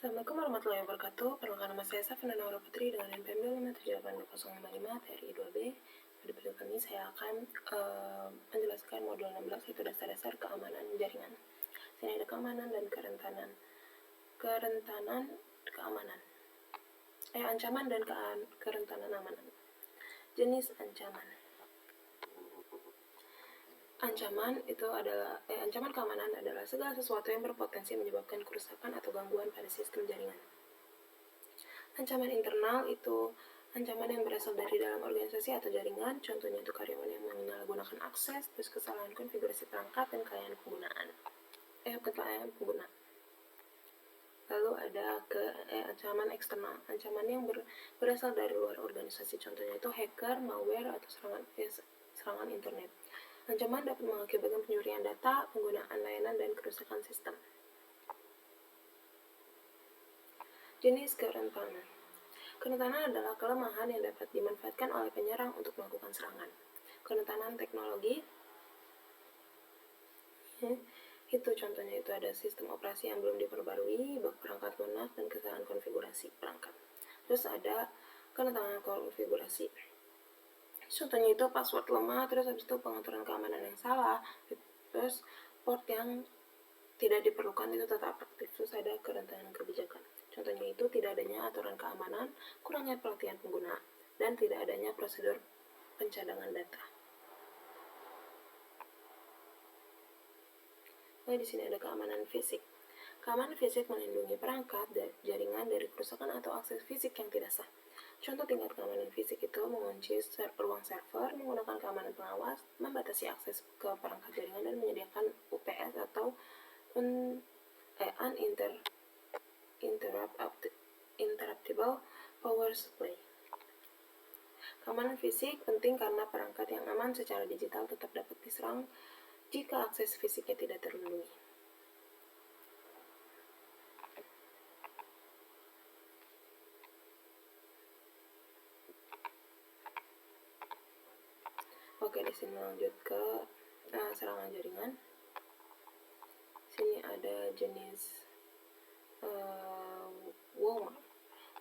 Assalamualaikum warahmatullahi wabarakatuh. Perkenalkan nama saya Safina Naura Putri dengan NPM 2578055 TRI 2B. Pada video kali ini saya akan menjelaskan modul 16 yaitu dasar-dasar keamanan jaringan. Sini ada keamanan dan kerentanan. Ancaman dan kerentanan amanan. Jenis ancaman. Ancaman keamanan adalah segala sesuatu yang berpotensi menyebabkan kerusakan atau gangguan pada sistem jaringan. Ancaman internal itu ancaman yang berasal dari dalam organisasi atau jaringan, contohnya itu karyawan yang menyalahgunakan akses, terus kesalahan konfigurasi perangkat dan kelayanan pengguna. Lalu ada ancaman eksternal, ancaman yang berasal dari luar organisasi, contohnya itu hacker, malware, atau serangan internet. Ancaman dapat mengakibatkan pencurian data, penggunaan layanan, dan kerusakan sistem. Jenis kerentanan. Kerentanan adalah kelemahan yang dapat dimanfaatkan oleh penyerang untuk melakukan serangan. Kerentanan teknologi itu contohnya itu ada sistem operasi yang belum diperbarui, bug perangkat lunak, dan kesalahan konfigurasi perangkat. Terus ada kerentanan konfigurasi. Contohnya itu password lemah, terus habis itu pengaturan keamanan yang salah, terus port yang tidak diperlukan itu tetap aktif. Terus ada kerentanan kebijakan. Contohnya itu tidak adanya aturan keamanan, kurangnya pelatihan pengguna, dan tidak adanya prosedur pencadangan data. Di sini ada keamanan fisik. Keamanan fisik melindungi perangkat jaringan dari kerusakan atau akses fisik yang tidak sah. Contoh tingkat keamanan fisik itu mengunci ruang server, menggunakan keamanan pengawas, membatasi akses ke perangkat jaringan, dan menyediakan UPS atau uninterruptible power supply. Keamanan fisik penting karena perangkat yang aman secara digital tetap dapat diserang jika akses fisiknya tidak terlindungi. Oke, di sini lanjut ke serangan jaringan. Sini ada jenis wormer.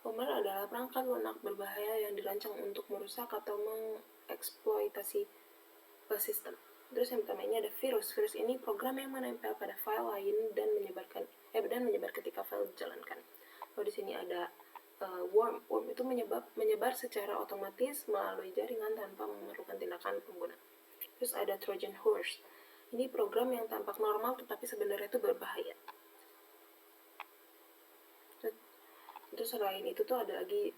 Wormer adalah perangkat lunak berbahaya yang dirancang untuk merusak atau mengeksploitasi sistem. Terus yang pertama ini ada virus. Virus ini program yang menempel pada file lain dan menyebar ketika file dijalankan. Lalu di sini ada worm. Worm itu menyebar secara otomatis melalui jaringan tanpa memerlukan tindakan pengguna. Terus ada Trojan horse. Ini program yang tampak normal tetapi sebenarnya itu berbahaya. Terus selain itu tuh ada lagi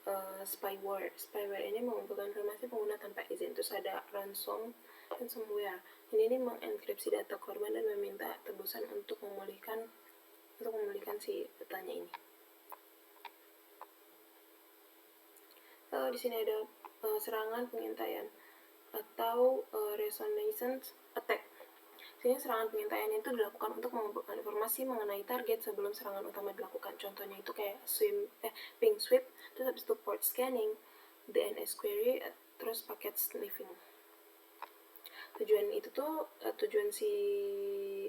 spyware. Spyware ini mengumpulkan informasi pengguna tanpa izin. Terus ada ransomware. Ini mengenkripsi data korban dan meminta tebusan untuk memulihkan si datanya ini. Di sini ada serangan pengintaian atau reconnaissance attack. Sini serangan pengintaian itu dilakukan untuk mengumpulkan informasi mengenai target sebelum serangan utama dilakukan. Contohnya itu kayak ping sweep, terus habis itu port scanning, DNS query, terus packet sniffing. Tujuan si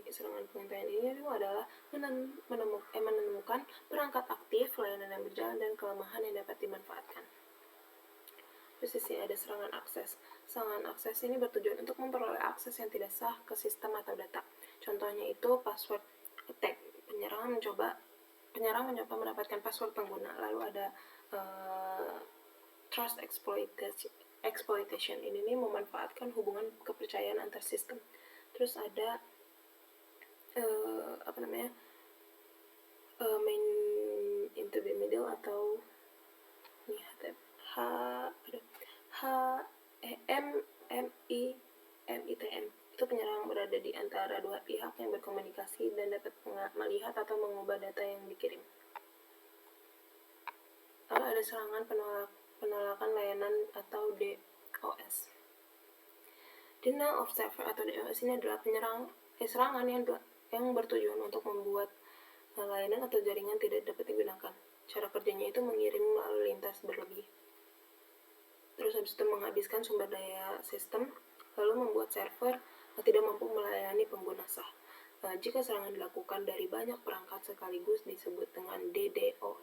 serangan pengintaian ini adalah menemukan perangkat aktif, layanan yang berjalan, dan kelemahan yang dapat dimanfaatkan. Terus di sini ada serangan akses. Serangan akses ini bertujuan untuk memperoleh akses yang tidak sah ke sistem atau data. Contohnya itu password attack. Penyerang mencoba mendapatkan password pengguna. Lalu ada trust exploitation. Ini memanfaatkan hubungan kepercayaan antar sistem. Terus ada main into the middle atau MITM. Itu penyerang berada di antara dua pihak yang berkomunikasi dan dapat melihat atau mengubah data yang dikirim. Lalu ada serangan penolakan layanan atau DOS. Denial of service atau DOS ini adalah serangan yang bertujuan untuk membuat layanan atau jaringan tidak dapat digunakan. Cara kerjanya itu mengirim lalu lintas berlebih. Terus habis itu menghabiskan sumber daya sistem, lalu membuat server tidak mampu melayani pengguna sah. Jika serangan dilakukan dari banyak perangkat sekaligus disebut dengan DDoS.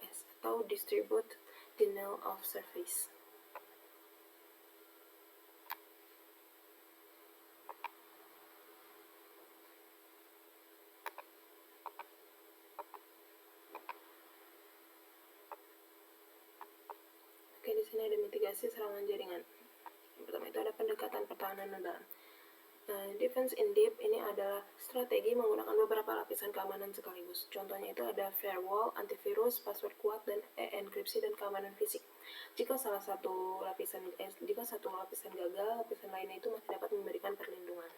distribute denial of service. Oke, di sini ada mitigasi serangan jaringan. Yang pertama itu ada pendekatan pertahanan dalam. Defense in depth ini adalah strategi menggunakan beberapa lapisan keamanan sekaligus. Contohnya itu ada firewall, antivirus, password kuat, dan enkripsi dan keamanan fisik. Jika satu lapisan gagal, lapisan lainnya itu masih dapat memberikan perlindungan.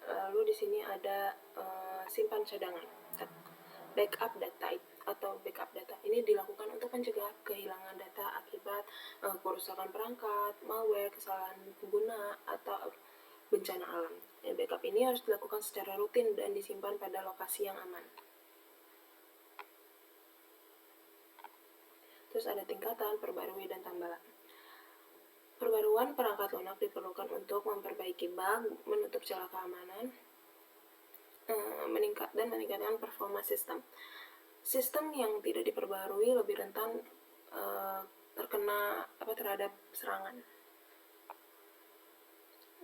Lalu di sini ada simpan cadangan, backup data atau backup data. Ini dilakukan untuk mencegah kehilangan data akibat kerusakan perangkat, malware, kesalahan pengguna, atau bencana alam. Backup ini harus dilakukan secara rutin dan disimpan pada lokasi yang aman. Terus ada tingkatan, perbarui, dan tambalan. Perbaruan perangkat lunak diperlukan untuk memperbaiki bug, menutup celah keamanan, meningkatkan performa sistem. Sistem yang tidak diperbarui lebih rentan terhadap serangan.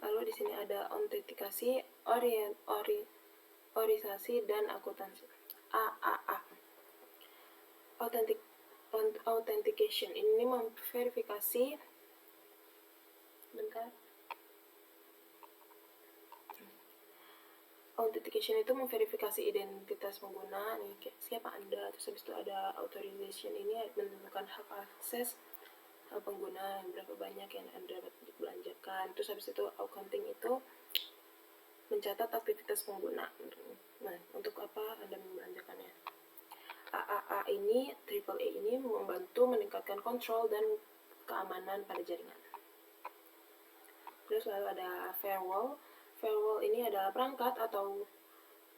Lalu di sini ada autentikasi, orisasi, dan akuntansi. AAA. Authentication ini memverifikasi Authentication itu memverifikasi identitas pengguna, nih siapa Anda, terus habis itu ada authorization, ini menentukan hak akses pengguna, berapa banyak yang Anda dapat belanjakan. Terus habis itu accounting itu mencatat aktivitas pengguna. Nah, untuk apa Anda membelanjakannya. AAA ini, AAA ini membantu meningkatkan kontrol dan keamanan pada jaringan. Terus lalu ada firewall. Firewall ini adalah perangkat atau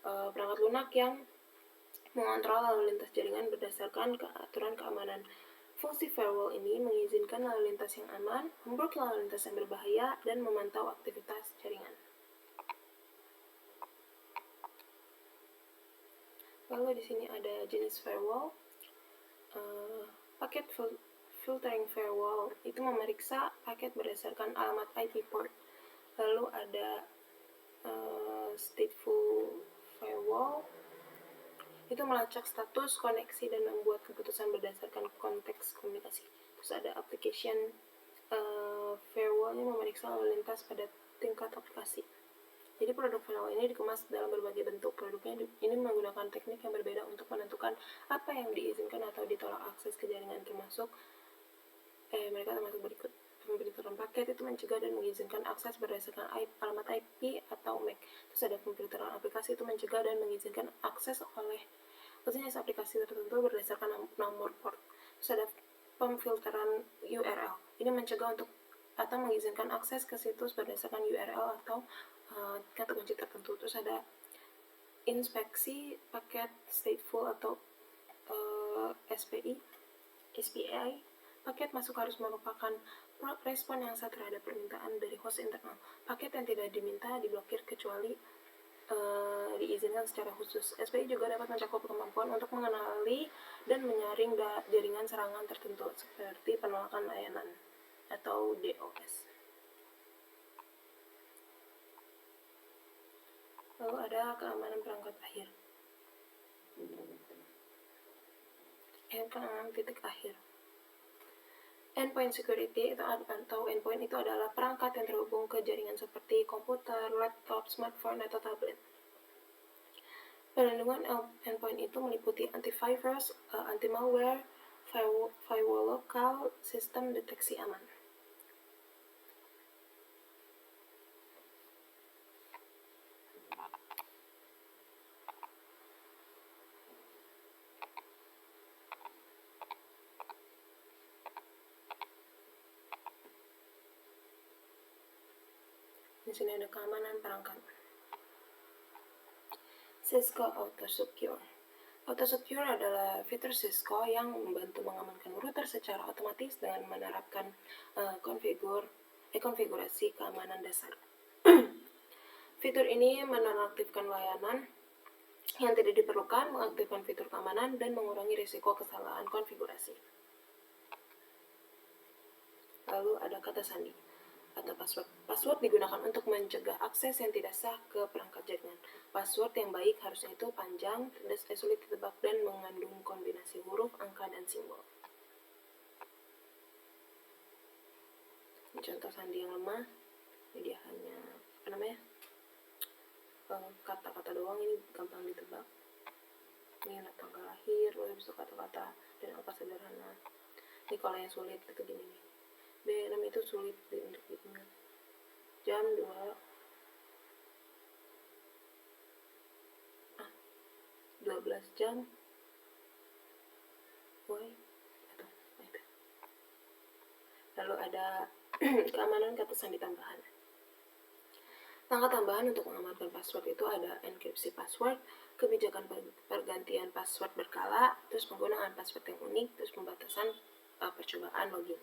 perangkat lunak yang mengontrol lalu lintas jaringan berdasarkan aturan keamanan. Fungsi firewall ini mengizinkan lalu lintas yang aman, memblokir lalu lintas yang berbahaya, dan memantau aktivitas jaringan. Lalu di sini ada jenis firewall. Paket filtering firewall itu memeriksa paket berdasarkan alamat IP port. Lalu ada stateful firewall itu melacak status koneksi dan membuat keputusan berdasarkan konteks komunikasi. Terus ada application firewall ini memeriksa lalu lintas pada tingkat aplikasi. Jadi produk firewall ini dikemas dalam berbagai bentuk. Produknya ini menggunakan teknik yang berbeda untuk menentukan apa yang diizinkan atau ditolak akses ke jaringan, termasuk mereka termasuk berikut. Pemfilteran paket itu mencegah dan mengizinkan akses berdasarkan alamat IP atau MAC. Terus ada pemfilteran aplikasi itu mencegah dan mengizinkan akses oleh jenis aplikasi tertentu berdasarkan nomor port. Terus ada pemfilteran URL. Ini mencegah atau mengizinkan akses ke situs berdasarkan URL atau kata kunci tertentu. Terus ada inspeksi paket stateful atau SPI. Paket masuk harus merupakan respon yang sah terhadap permintaan dari host internal. Paket yang tidak diminta diblokir kecuali diizinkan secara khusus. SPI juga dapat mencakup kemampuan untuk mengenali dan menyaring jaringan serangan tertentu seperti penolakan layanan atau DOS. Lalu ada keamanan perangkat akhir. Keamanan titik akhir. Endpoint security atau endpoint itu adalah perangkat yang terhubung ke jaringan seperti komputer, laptop, smartphone, atau tablet. Perlindungan endpoint itu meliputi antivirus, anti-malware, firewall lokal, sistem deteksi aman. Di sini ada keamanan perangkat. Cisco AutoSecure. AutoSecure adalah fitur Cisco yang membantu mengamankan router secara otomatis dengan menerapkan konfigurasi keamanan dasar. Fitur ini menonaktifkan layanan Yang tidak diperlukan, mengaktifkan fitur keamanan dan mengurangi risiko kesalahan konfigurasi. Lalu ada kata sandi atau password. Password digunakan untuk mencegah akses yang tidak sah ke perangkat jaringan. Password yang baik harusnya itu panjang, tidak sulit ditebak, dan mengandung kombinasi huruf, angka, dan simbol. Ini contoh sandi yang lemah. Ini dia hanya kata-kata doang, ini gampang ditebak. Ini tanggal lahir, lalu bisa kata-kata dan angka sederhana. Ini kalau yang sulit itu gini nih. B6 itu sulit untuk diingat. Jam 12 jam. Itu. Lalu ada keamanan kata sandi tambahan. Langkah tambahan untuk mengamankan password itu ada enkripsi password, kebijakan pergantian password berkala, terus penggunaan password yang unik, terus pembatasan percobaan login.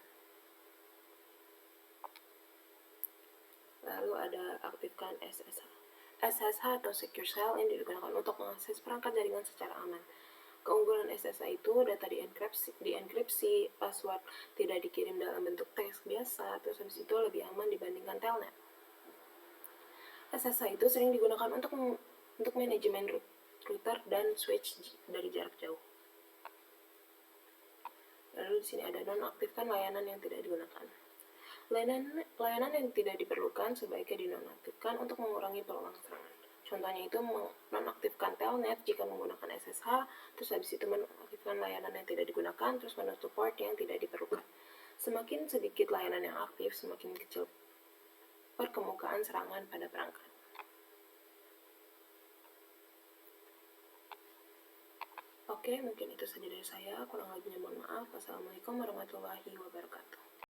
Lalu ada aktifkan SSH. SSH atau Secure Shell ini digunakan untuk mengakses perangkat jaringan secara aman. Keunggulan SSH itu data dienkripsi, password tidak dikirim dalam bentuk teks biasa, terus habis itu lebih aman dibandingkan telnet. SSH itu sering digunakan untuk manajemen router dan switch dari jarak jauh. Lalu di sini ada nonaktifkan layanan yang tidak digunakan. Layanan yang tidak diperlukan sebaiknya dinonaktifkan untuk mengurangi peluang serangan. Contohnya itu menonaktifkan telnet jika menggunakan SSH, terus habis itu menonaktifkan layanan yang tidak digunakan, terus menutup port yang tidak diperlukan. Semakin sedikit layanan yang aktif, semakin kecil perkemukaan serangan pada perangkat. Oke, mungkin itu saja dari saya. Kurang lebihnya mohon maaf. Wassalamualaikum warahmatullahi wabarakatuh.